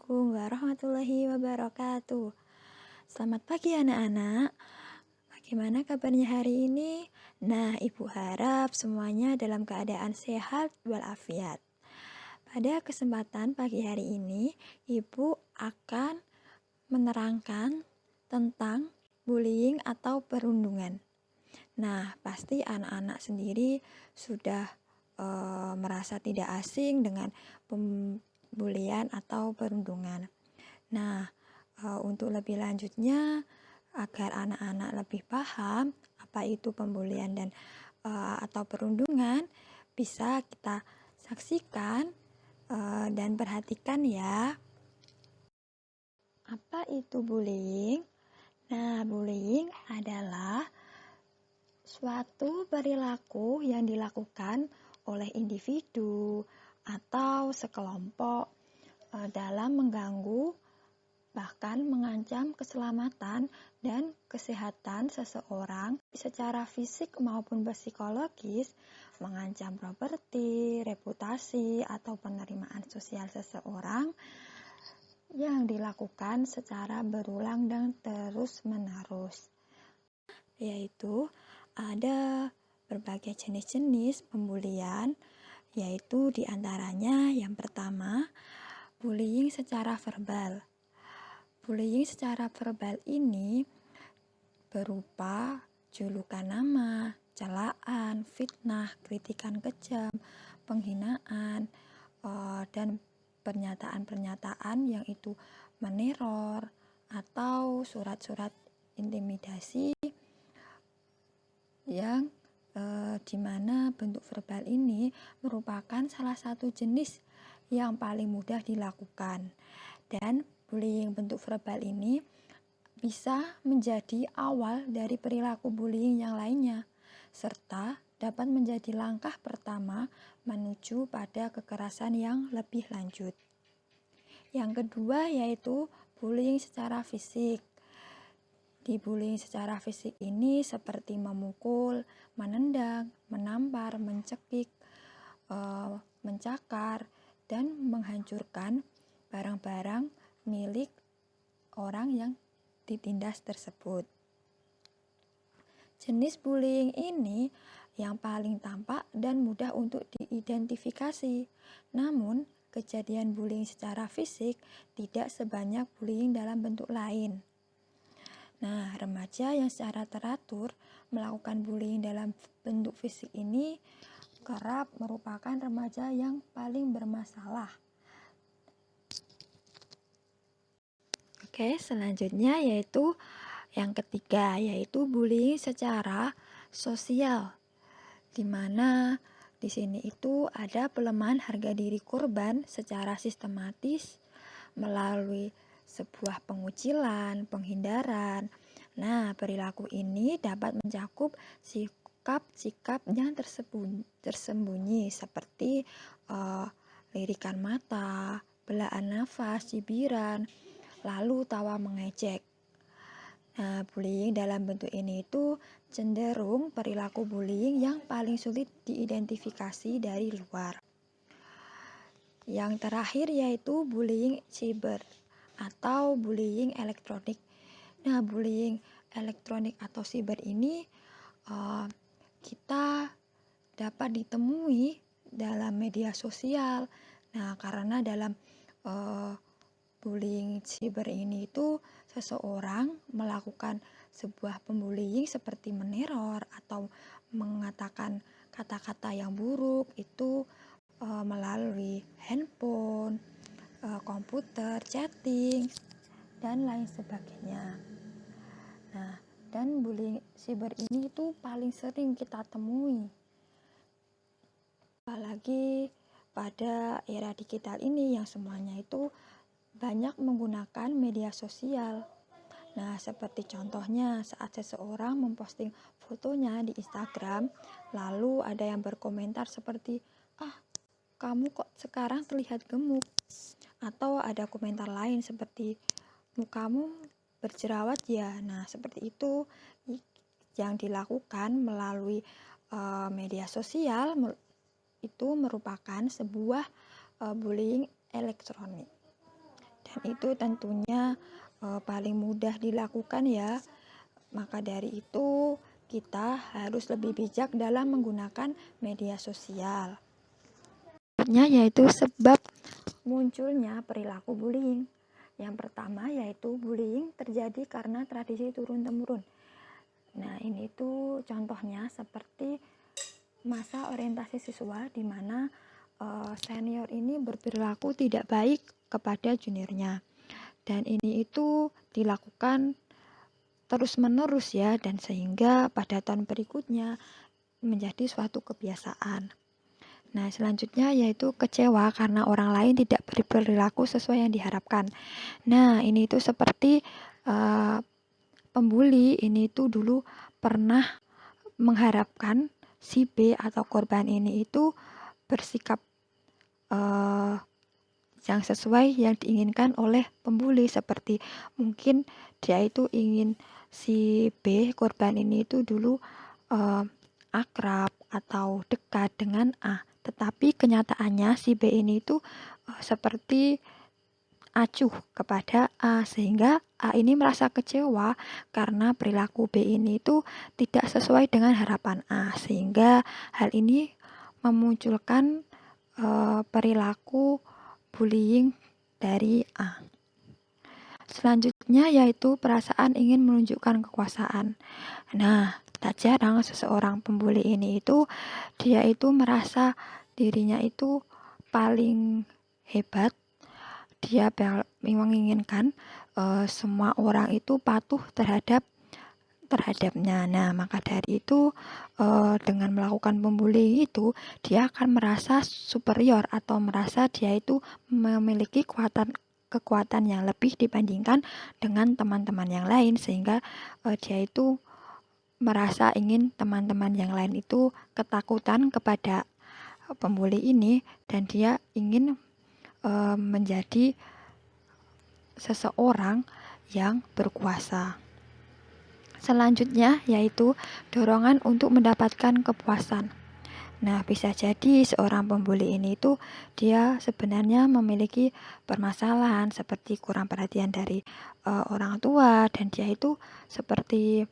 Assalamualaikum warahmatullahi wabarakatuh. Selamat pagi anak-anak. Bagaimana kabarnya hari ini? Nah, Ibu harap semuanya dalam keadaan sehat walafiat. Pada kesempatan pagi hari ini, Ibu akan menerangkan tentang bullying atau perundungan. Nah, pasti anak-anak sendiri sudah merasa tidak asing dengan pembulian atau perundungan. Nah, untuk lebih lanjutnya, agar anak-anak lebih paham apa itu pembulian dan atau perundungan, bisa kita saksikan dan perhatikan ya. Apa itu bullying? Nah, bullying adalah suatu perilaku yang dilakukan oleh individu atau sekelompok dalam mengganggu bahkan mengancam keselamatan dan kesehatan seseorang secara fisik maupun psikologis, mengancam properti, reputasi, atau penerimaan sosial seseorang yang dilakukan secara berulang dan terus-menerus. Yaitu ada berbagai jenis-jenis pembulian, yaitu diantaranya yang pertama, bullying secara verbal. Bullying secara verbal ini berupa julukan nama, celaan, fitnah, kritikan kejam, penghinaan, dan pernyataan-pernyataan yang itu meneror atau surat-surat intimidasi yang dimana bentuk verbal ini merupakan salah satu jenis yang paling mudah dilakukan. Dan bullying bentuk verbal ini bisa menjadi awal dari perilaku bullying yang lainnya, serta dapat menjadi langkah pertama menuju pada kekerasan yang lebih lanjut. Yang kedua yaitu bullying secara fisik. Di bullying secara fisik ini seperti memukul, menendang, menampar, mencekik, mencakar, dan menghancurkan barang-barang milik orang yang ditindas tersebut. Jenis bullying ini yang paling tampak dan mudah untuk diidentifikasi. Namun, kejadian bullying secara fisik tidak sebanyak bullying dalam bentuk lain. Nah, remaja yang secara teratur melakukan bullying dalam bentuk fisik ini kerap merupakan remaja yang paling bermasalah. Oke, selanjutnya yaitu yang ketiga, yaitu bullying secara sosial, di mana di sini itu ada pelemahan harga diri korban secara sistematis melalui sebuah pengucilan, penghindaran. Nah, perilaku ini dapat mencakup sikap-sikap yang tersembunyi seperti lirikan mata, belaan nafas, cibiran, lalu tawa mengejek. Nah, bullying dalam bentuk ini itu cenderung perilaku bullying yang paling sulit diidentifikasi dari luar. Yang terakhir yaitu bullying cyber atau bullying elektronik. Nah, bullying elektronik atau cyber ini kita dapat ditemui dalam media sosial. Nah, karena dalam bullying cyber ini itu seseorang melakukan sebuah pembullying seperti meneror atau mengatakan kata-kata yang buruk itu melalui handphone, komputer, chatting, dan lain sebagainya. Nah, dan bullying cyber ini itu paling sering kita temui. Apalagi pada era digital ini yang semuanya itu banyak menggunakan media sosial. Nah, seperti contohnya saat seseorang memposting fotonya di Instagram, lalu ada yang berkomentar seperti, kamu kok sekarang terlihat gemuk, atau ada komentar lain seperti mukamu berjerawat ya. Nah, seperti itu yang dilakukan melalui media sosial itu merupakan sebuah bullying elektronik. dan itu tentunya paling mudah dilakukan ya. Maka dari itu kita harus lebih bijak dalam menggunakan media sosial. Yaitu sebab munculnya perilaku bullying. Yang pertama yaitu bullying terjadi karena tradisi turun-temurun. Nah, ini tuh contohnya seperti masa orientasi siswa di mana senior ini berperilaku tidak baik kepada juniornya. Dan ini itu dilakukan terus-menerus ya, dan sehingga pada tahun berikutnya menjadi suatu kebiasaan. Nah, selanjutnya yaitu kecewa karena orang lain tidak berperilaku sesuai yang diharapkan. Nah, ini itu seperti pembuli ini itu dulu pernah mengharapkan si B atau korban ini itu bersikap yang sesuai yang diinginkan oleh pembuli, seperti mungkin dia itu ingin si B korban ini itu dulu akrab atau dekat dengan A, tetapi kenyataannya si B ini itu seperti acuh kepada A, sehingga A ini merasa kecewa karena perilaku B ini itu tidak sesuai dengan harapan A, sehingga hal ini memunculkan perilaku bullying dari A. Selanjutnya yaitu perasaan ingin menunjukkan kekuasaan. Nah, tak jarang seseorang pembuli ini itu dia itu merasa dirinya itu paling hebat. Dia menginginkan semua orang itu patuh terhadapnya. Nah, maka dari itu dengan melakukan pembuli itu dia akan merasa superior atau merasa dia itu memiliki kekuatan yang lebih dibandingkan dengan teman-teman yang lain, sehingga dia itu merasa ingin teman-teman yang lain itu ketakutan kepada pembuli ini, dan dia ingin menjadi seseorang yang berkuasa. Selanjutnya yaitu dorongan untuk mendapatkan kepuasan. Nah, bisa jadi seorang pembuli ini itu dia sebenarnya memiliki permasalahan seperti kurang perhatian dari orang tua, dan dia itu seperti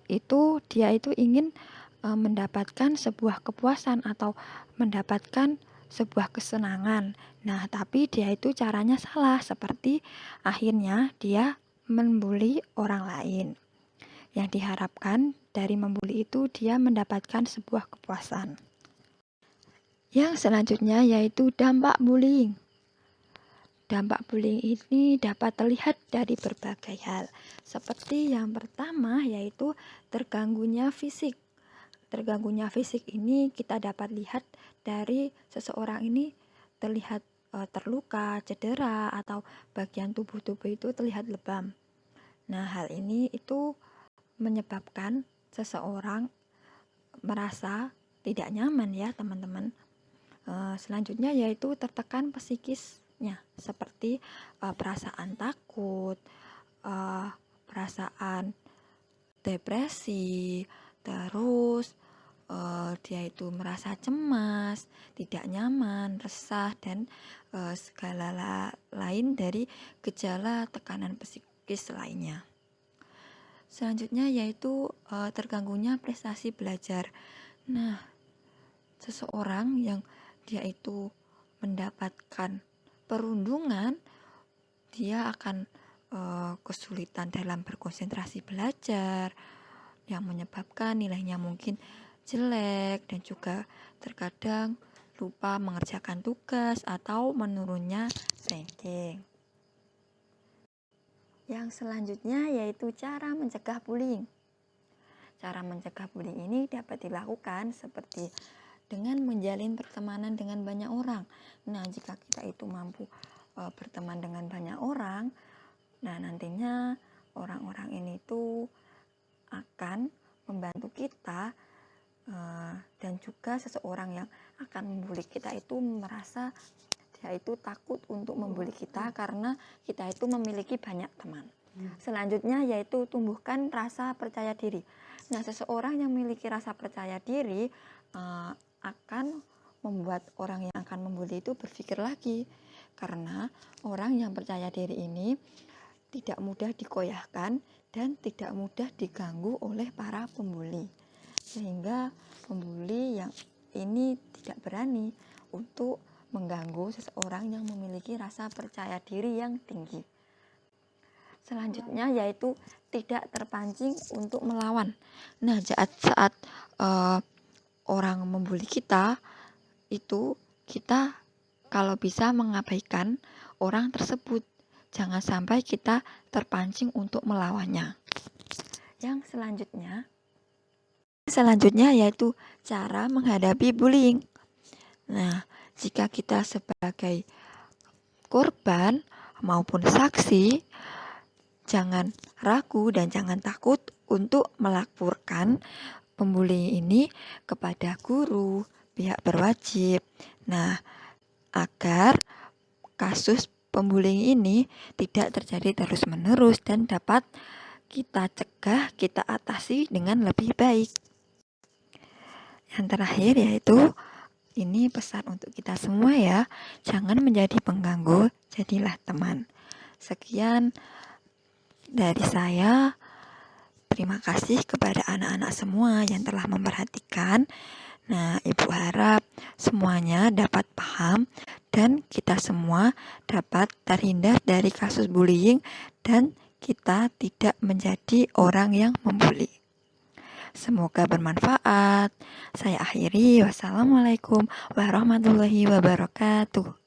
itu dia itu ingin mendapatkan sebuah kepuasan atau mendapatkan sebuah kesenangan. Nah, tapi dia itu caranya salah, seperti akhirnya dia membuli orang lain. Yang diharapkan dari membuli itu dia mendapatkan sebuah kepuasan. Yang selanjutnya yaitu dampak bullying. Dampak bullying ini dapat terlihat dari berbagai hal. Seperti yang pertama yaitu terganggunya fisik. Terganggunya fisik ini kita dapat lihat dari seseorang ini terlihat terluka, cedera, atau bagian tubuh-tubuh itu terlihat lebam. Nah, hal ini itu menyebabkan seseorang merasa tidak nyaman ya teman-teman. Selanjutnya yaitu tertekan psikisnya, seperti perasaan takut, perasaan depresi, terus dia itu merasa cemas, tidak nyaman, resah, dan segala lain dari gejala tekanan psikis lainnya. Selanjutnya yaitu terganggunya prestasi belajar. Nah, seseorang yang dia itu mendapatkan perundungan, dia akan kesulitan dalam berkonsentrasi belajar, yang menyebabkan nilainya mungkin jelek, dan juga terkadang lupa mengerjakan tugas atau menurunnya ranking. Yang selanjutnya yaitu cara mencegah bullying. Cara mencegah bullying ini dapat dilakukan seperti dengan menjalin pertemanan dengan banyak orang. Nah, jika kita itu mampu berteman dengan banyak orang, nah nantinya orang-orang ini itu akan membantu kita, dan juga seseorang yang akan membuli kita itu merasa dia itu takut untuk membuli kita karena kita itu memiliki banyak teman. Selanjutnya yaitu tumbuhkan rasa percaya diri. Nah, seseorang yang memiliki rasa percaya diri akan membuat orang yang akan membuli itu berpikir lagi, karena orang yang percaya diri ini tidak mudah dikoyahkan dan tidak mudah diganggu oleh para pembuli, sehingga pembuli yang ini tidak berani untuk mengganggu seseorang yang memiliki rasa percaya diri yang tinggi. Selanjutnya yaitu tidak terpancing untuk melawan. Nah, saat orang membuli kita, itu kita kalau bisa mengabaikan orang tersebut. Jangan sampai kita terpancing untuk melawannya. Yang selanjutnya yaitu cara menghadapi bullying. Nah, jika kita sebagai korban maupun saksi, jangan ragu dan jangan takut untuk melaporkan pembuli ini kepada guru, pihak berwajib. Nah, agar kasus pembullying ini tidak terjadi terus-menerus dan dapat kita cegah, kita atasi dengan lebih baik. Yang terakhir yaitu ini pesan untuk kita semua ya, jangan menjadi pengganggu, jadilah teman. Sekian dari saya. Terima kasih kepada anak-anak semua yang telah memperhatikan. Nah, Ibu harap semuanya dapat paham dan kita semua dapat terhindar dari kasus bullying dan kita tidak menjadi orang yang membuli. Semoga bermanfaat. Saya akhiri. Wassalamualaikum warahmatullahi wabarakatuh.